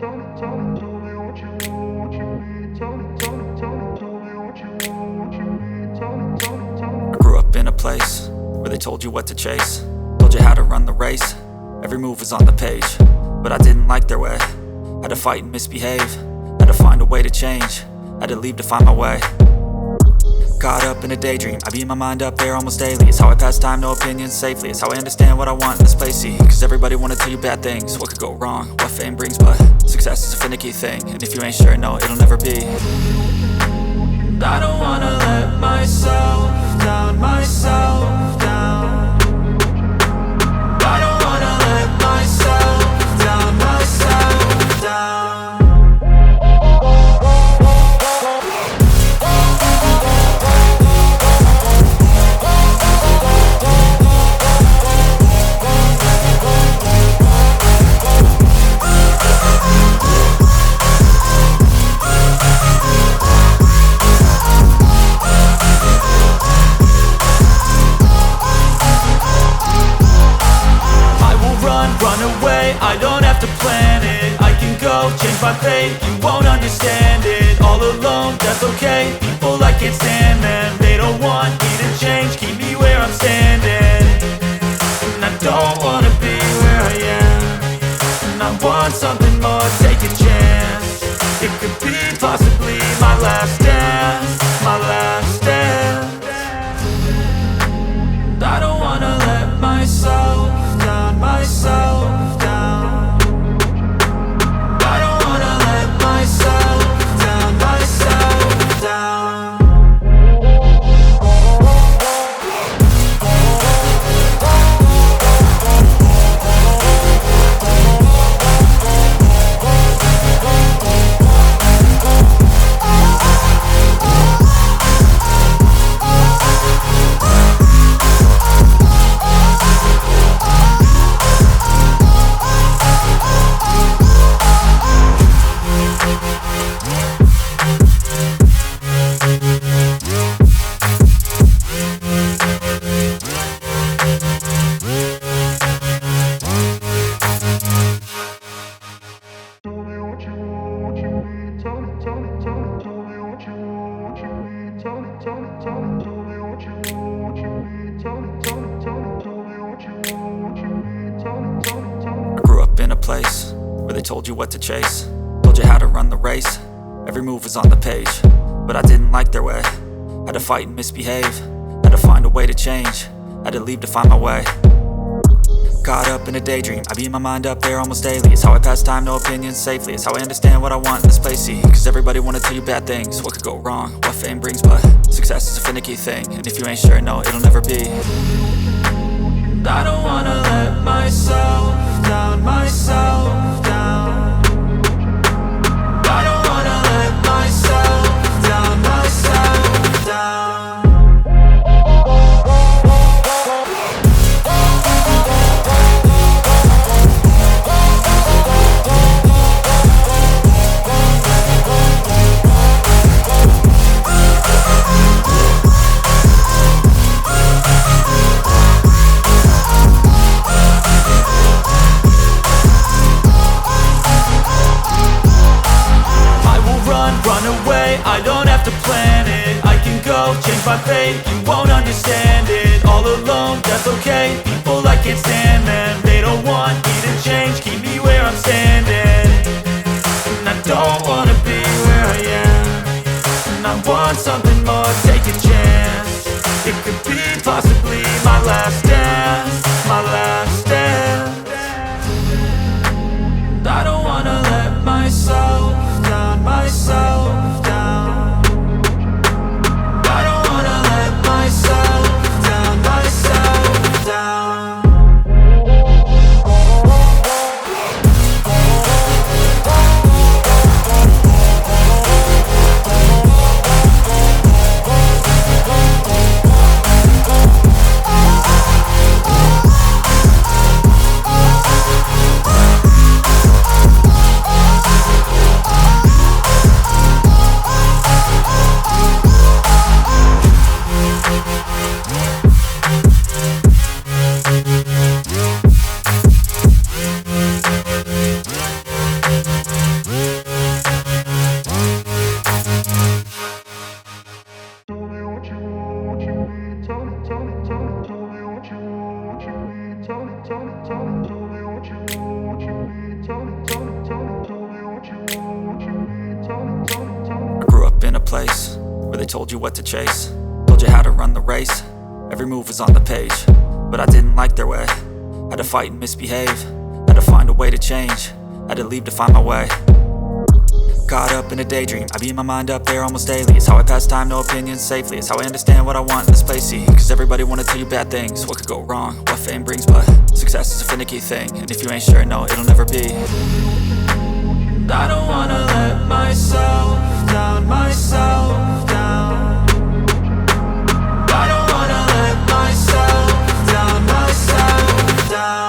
I grew up in a place where they told you what to chase, told you how to run the race. Every move was on the page, but I didn't like their way. Had to fight and misbehave, had to find a way to change, had to leave to find my way. Caught up in a daydream, I beat my mind up there almost daily. It's how I pass time, no opinions safely. It's how I understand what I want in this place, see. Cause everybody wanna tell you bad things, what could go wrong, what fame brings. But success is a finicky thing, and if you ain't sure, no, it'll never be. I don't wanna let myself down, myself down. I don't wanna let myself down, myself down. Run away, I don't have to plan it. I can go, change my fate, you won't understand it. All alone, that's okay, people I can't stand them. They don't want me to change, keep me where I'm standing. And I don't wanna be where I am, and I want something more, take a chance. It could be possibly my last dance, my last dance. I don't wanna let myself down, myself down. I don't wanna let myself down, myself down. I grew up in a place where they told you what to chase, told you how to run the race. Every move was on the page, but I didn't like their way. Had to fight and misbehave, had to find a way to change, had to leave to find my way. Caught up in a daydream, I beat my mind up there almost daily. It's how I pass time, no opinions safely. It's how I understand what I want in this place, see. Cause everybody wanna tell you bad things, what could go wrong, what fame brings. But success is a finicky thing, and if you ain't sure, no, it'll never be. I don't wanna let myself down, myself down. I don't wanna let myself down, myself down. Run away, I don't have to plan it. I can go, change my fate, you won't understand it. All alone, that's okay, people I can't stand them. They don't want me to change, keep me where I'm standing. And I don't wanna be where I am, and I want something more, take a chance. It could be possibly my last dance, my last dance. I don't wanna let myself down, myself down. I don't wanna let myself down, myself down. I grew up in a place where they told you what to chase, told you how to run the race. Every move was on the page, but I didn't like their way. Had to fight and misbehave, had to find a way to change, had to leave to find my way. Caught up in a daydream, I beat my mind up there almost daily. It's how I pass time, no opinions safely. It's how I understand what I want in this place, see. Cause everybody wanna tell you bad things, what could go wrong, what fame brings. But success is a finicky thing, and if you ain't sure, no, it'll never be. I don't wanna let myself down, myself down. I don't wanna let myself down, myself down.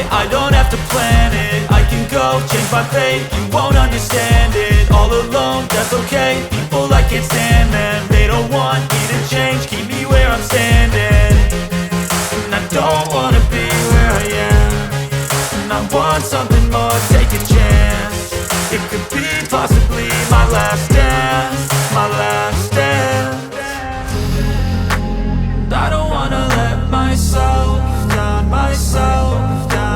I don't have to plan it, I can go change my fate. You won't understand it, all alone, that's okay. People I can't stand them, they don't want me to change. Keep me where I'm standing, and I don't wanna be where I am. And I want something more, take a chance. It could be possibly my last dance, my last dance. And I don't wanna let myself down, myself down.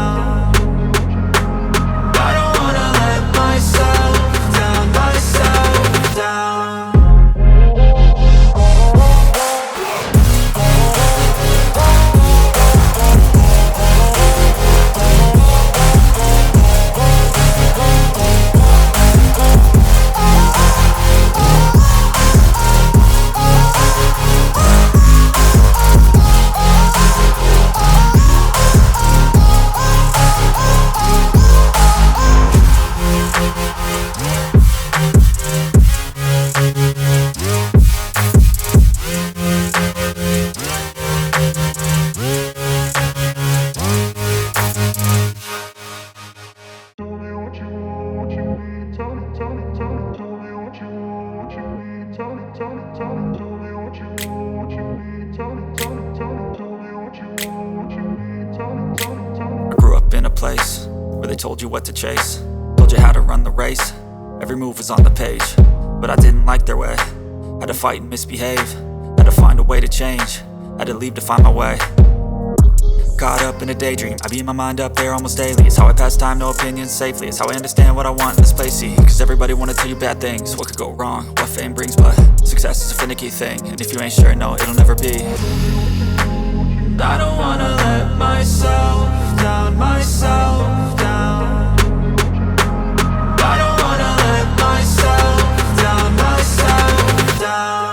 Place where they told you what to chase, told you how to run the race. Every move was on the page, but I didn't like their way. Had to fight and misbehave, had to find a way to change, had to leave to find my way. Caught up in a daydream, I beat my mind up there almost daily. It's how I pass time, no opinions safely. It's how I understand what I want in this place, see. Cause everybody wanna tell you bad things, what could go wrong, what fame brings. But success is a finicky thing, and if you ain't sure, no, it'll never be. I don't wanna let myself down, myself down. I don't wanna let myself down, myself down.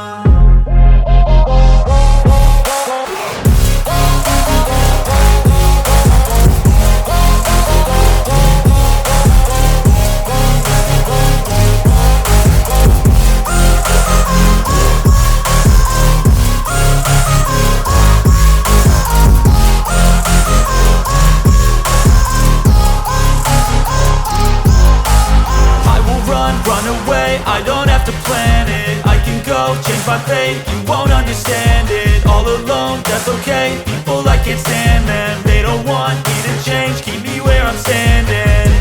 I don't have to plan it, I can go change my fate. You won't understand it, all alone, that's okay. People I can't stand them, they don't want me to change. Keep me where I'm standing,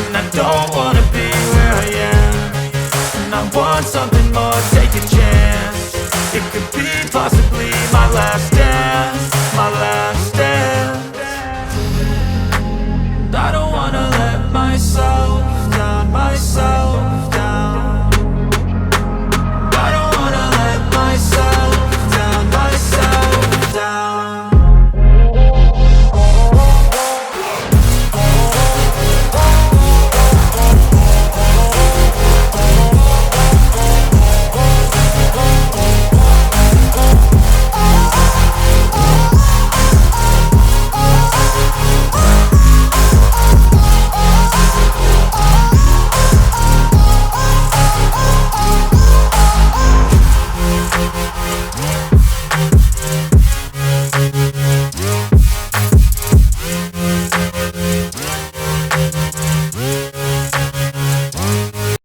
and I don't wanna be where I am. And I want something more, take a chance. It could be possibly my last day.